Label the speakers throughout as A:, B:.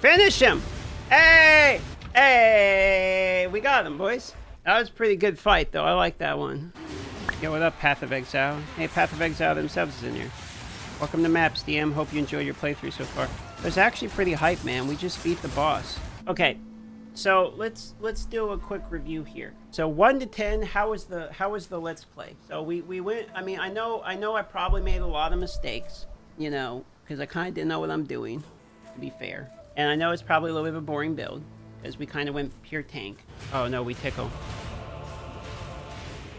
A: Finish him! Hey! Hey! We got him, boys. That was a pretty good fight, though. I like that one. Yo, what up, Path of Exile? Hey, Path of Exile themselves is in here. Welcome to Maps, DM. Hope you enjoyed your playthrough so far. It was actually pretty hype, man. We just beat the boss. Okay, so let's do a quick review here. So 1 to 10, how was the Let's Play? So we went. I mean, I know I probably made a lot of mistakes, you know, because I kind of didn't know what I'm doing, to be fair. And I know it's probably a little bit of a boring build because we kind of went pure tank. Oh no, we tickle.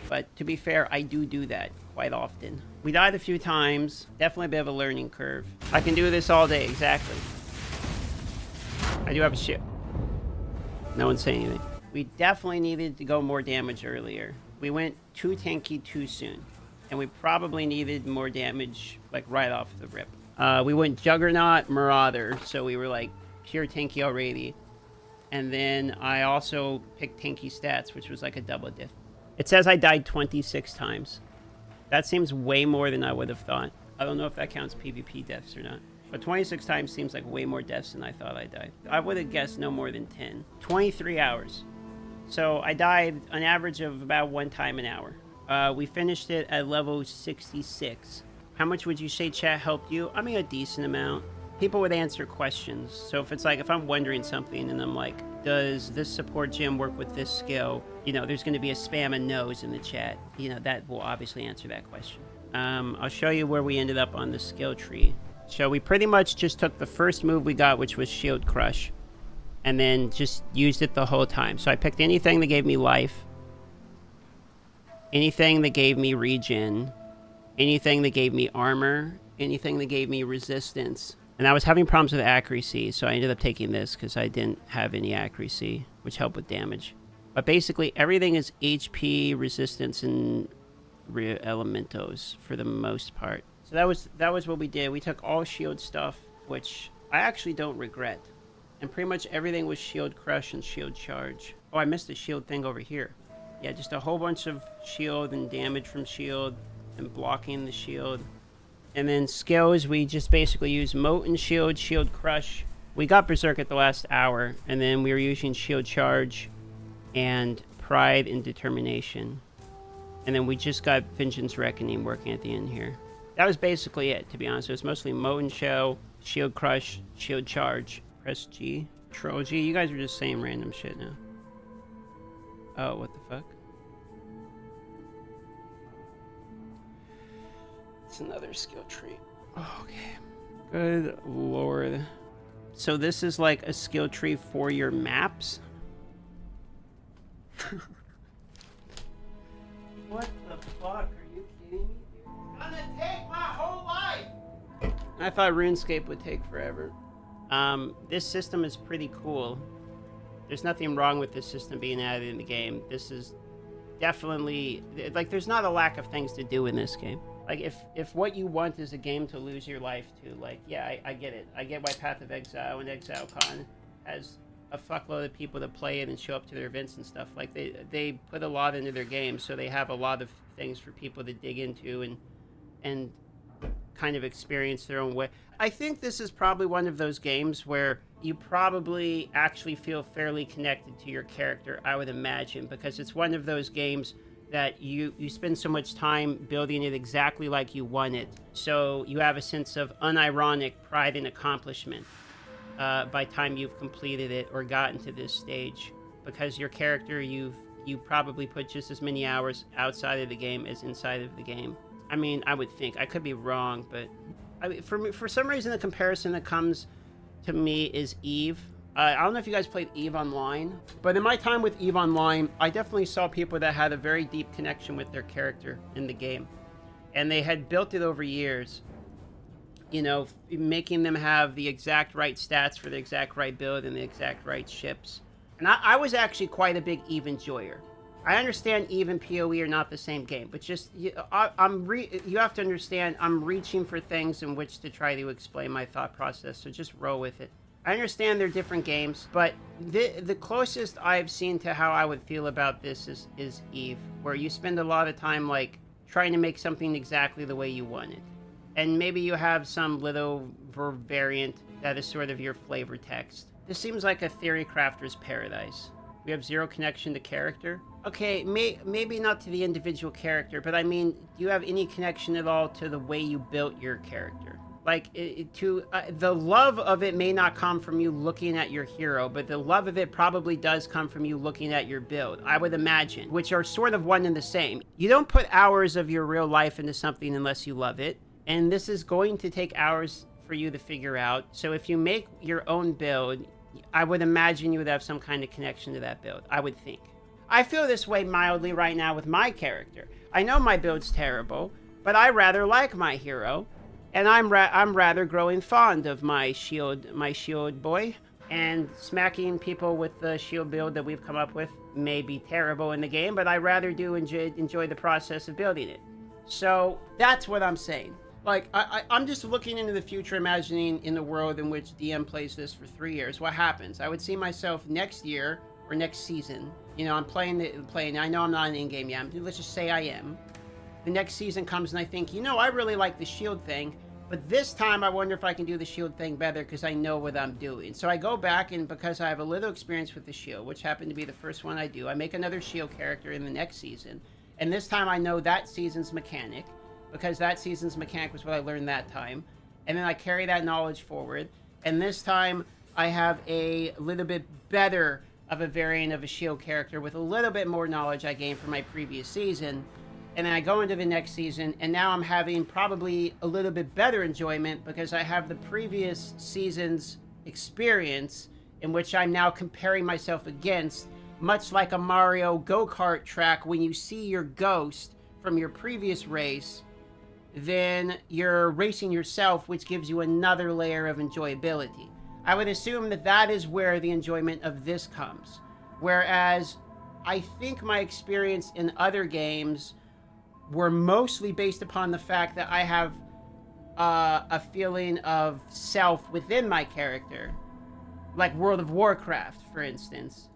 A: But to be fair, I do that quite often. We died a few times. Definitely a bit of a learning curve. I can do this all day, exactly. I do have a ship. No one's saying anything. We definitely needed to go more damage earlier. We went too tanky too soon. And we probably needed more damage, like, right off the rip. We went Juggernaut, Marauder, so we were, like, pure tanky already. And then I also picked tanky stats, which was like a double diff. It says I died 26 times. That seems way more than I would have thought. I don't know if that counts PvP deaths or not. But 26 times seems like way more deaths than I thought I died. I would have guessed no more than 10. 23 hours. So I died an average of about 1 time an hour. We finished it at level 66. How much would you say chat helped you? I mean, a decent amount. People would answer questions. So if it's like, if I'm wondering something and I'm like, does this support gem work with this skill? You know, there's going to be a spam of no's in the chat. You know, that will obviously answer that question. I'll show you where we ended up on the skill tree. So we pretty much just took the first move we got, which was Shield Crush, and then just used it the whole time. So I picked anything that gave me life, anything that gave me regen, anything that gave me armor, anything that gave me resistance. And I was having problems with accuracy, so I ended up taking this because I didn't have any accuracy, which helped with damage. But basically, everything is HP, resistance, and elementos for the most part. So that was what we did. We took all shield stuff, which I actually don't regret. And pretty much everything was shield crush and shield charge. Oh, I missed the shield thing over here. Yeah, just a whole bunch of shield and damage from shield and blocking the shield. And then skills, we just basically used Moat and Shield, Shield Crush. We got Berserk at the last hour, and then we were using Shield Charge and Pride and Determination. And then we just got Vengeance Reckoning working at the end here. That was basically it, to be honest. It was mostly Moat and Shell, Shield Crush, Shield Charge. Press G. Troll G. You guys are just saying random shit now. Oh, what the fuck? It's another skill tree. Okay. Good lord. So this is like a skill tree for your maps? What the fuck? Are you kidding me? It's gonna take my whole life! I thought RuneScape would take forever. This system is pretty cool. There's nothing wrong with this system being added in the game. This is definitely... Like, there's not a lack of things to do in this game. Like, if what you want is a game to lose your life to, like, yeah, I get it. I get why Path of Exile and ExileCon has a fuckload of people that play it and show up to their events and stuff. Like, they put a lot into their game, so they have a lot of things for people to dig into and kind of experience their own way. I think this is probably one of those games where you probably actually feel fairly connected to your character, I would imagine, because it's one of those games that you spend so much time building it exactly like you want it. So you have a sense of unironic pride and accomplishment by time you've completed it or gotten to this stage. Because your character, you probably put just as many hours outside of the game as inside of the game. I mean, I would think. I could be wrong, but for some reason the comparison that comes to me is Eve. I don't know if you guys played Eve Online, but in my time with Eve Online, I definitely saw people that had a very deep connection with their character in the game. And they had built it over years, you know, making them have the exact right stats for the exact right build and the exact right ships. And I was actually quite a big Eve enjoyer. I understand Eve and PoE are not the same game, but just, you have to understand, I'm reaching for things in which to try to explain my thought process, so just roll with it. I understand they're different games, but the closest I've seen to how I would feel about this is Eve, where you spend a lot of time, like, trying to make something exactly the way you want it. And maybe you have some little variant That is sort of your flavor text. This seems like a theory crafter's paradise. We have zero connection to character. Okay, maybe not to the individual character, but I mean, do you have any connection at all to the way you built your character? Like, the love of it may not come from you looking at your hero, but the love of it probably does come from you looking at your build, I would imagine, which are sort of one and the same. You don't put hours of your real life into something unless you love it, and this is going to take hours for you to figure out. So if you make your own build, I would imagine you would have some kind of connection to that build, I would think. I feel this way mildly right now with my character. I know my build's terrible, but I rather like my hero. And I'm rather growing fond of my shield boy, and smacking people with the shield build that we've come up with may be terrible in the game, but I rather do enjoy the process of building it. So that's what I'm saying. Like, I'm just looking into the future, imagining in the world in which DM plays this for 3 years. What happens? I would see myself next year or next season. You know, I'm playing. I know I'm not in in-game yet. Let's just say I am. The next season comes and I think, you know, I really like the shield thing, but this time I wonder if I can do the shield thing better because I know what I'm doing. So I go back, and because I have a little experience with the shield, which happened to be the first one I do, I make another shield character in the next season. And this time I know that season's mechanic, because that season's mechanic was what I learned that time. And then I carry that knowledge forward. And this time I have a little bit better of a variant of a shield character with a little bit more knowledge I gained from my previous season. And then I go into the next season, and now I'm having probably a little bit better enjoyment because I have the previous season's experience in which I'm now comparing myself against, much like a Mario go-kart track. When you see your ghost from your previous race, then you're racing yourself, which gives you another layer of enjoyability. I would assume that that is where the enjoyment of this comes. Whereas I think my experience in other games were mostly based upon the fact that I have a feeling of self within my character. Like World of Warcraft, for instance.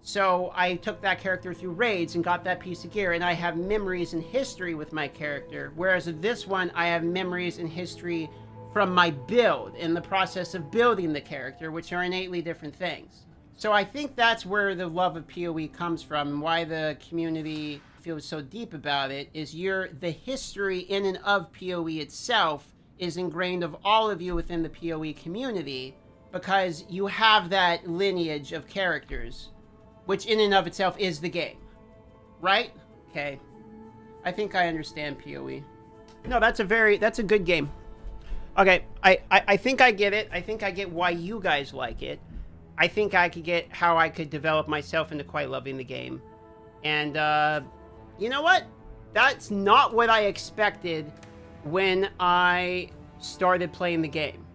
A: So I took that character through raids and got that piece of gear, and I have memories and history with my character. Whereas with this one, I have memories and history from my build, in the process of building the character, which are innately different things. So I think that's where the love of PoE comes from, and why the community feels so deep about it, is the history in and of PoE itself is ingrained of all of you within the PoE community, because you have that lineage of characters, which in and of itself is the game. Right? Okay. I think I understand PoE. No, that's a good game. Okay, I think I get it. I think I get why you guys like it. I think I could get how I could develop myself into quite loving the game. And, you know what? That's not what I expected when I started playing the game.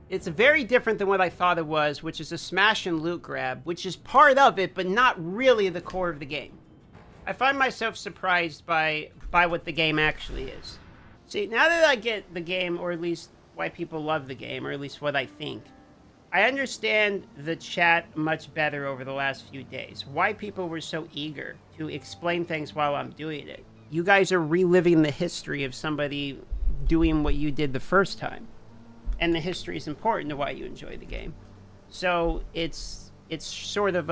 A: It's very different than what I thought it was, which is a smash and loot grab, which is part of it, but not really the core of the game. I find myself surprised by what the game actually is. See, now that I get the game, or at least why people love the game, or at least what I think, I understand the chat much better over the last few days. Why people were so eager to explain things while I'm doing it. You guys are reliving the history of somebody doing what you did the first time. And the history is important to why you enjoy the game. So it's sort of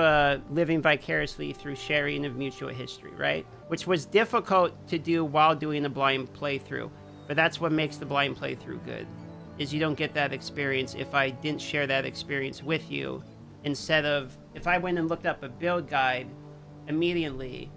A: living vicariously through sharing of mutual history, right? Which was difficult to do while doing a blind playthrough. But that's what makes the blind playthrough good. Is you don't get that experience if I didn't share that experience with you. Instead of, if I went and looked up a build guide immediately,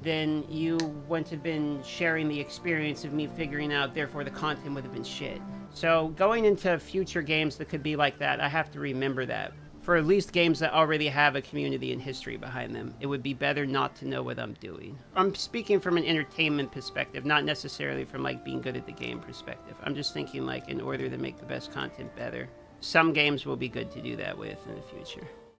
A: then you wouldn't have been sharing the experience of me figuring out, therefore the content would have been shit. So going into future games that could be like that, I have to remember that. For at least games that already have a community and history behind them, it would be better not to know what I'm doing. I'm speaking from an entertainment perspective, not necessarily from like being good at the game perspective. I'm just thinking like in order to make the best content better. Some games will be good to do that with in the future.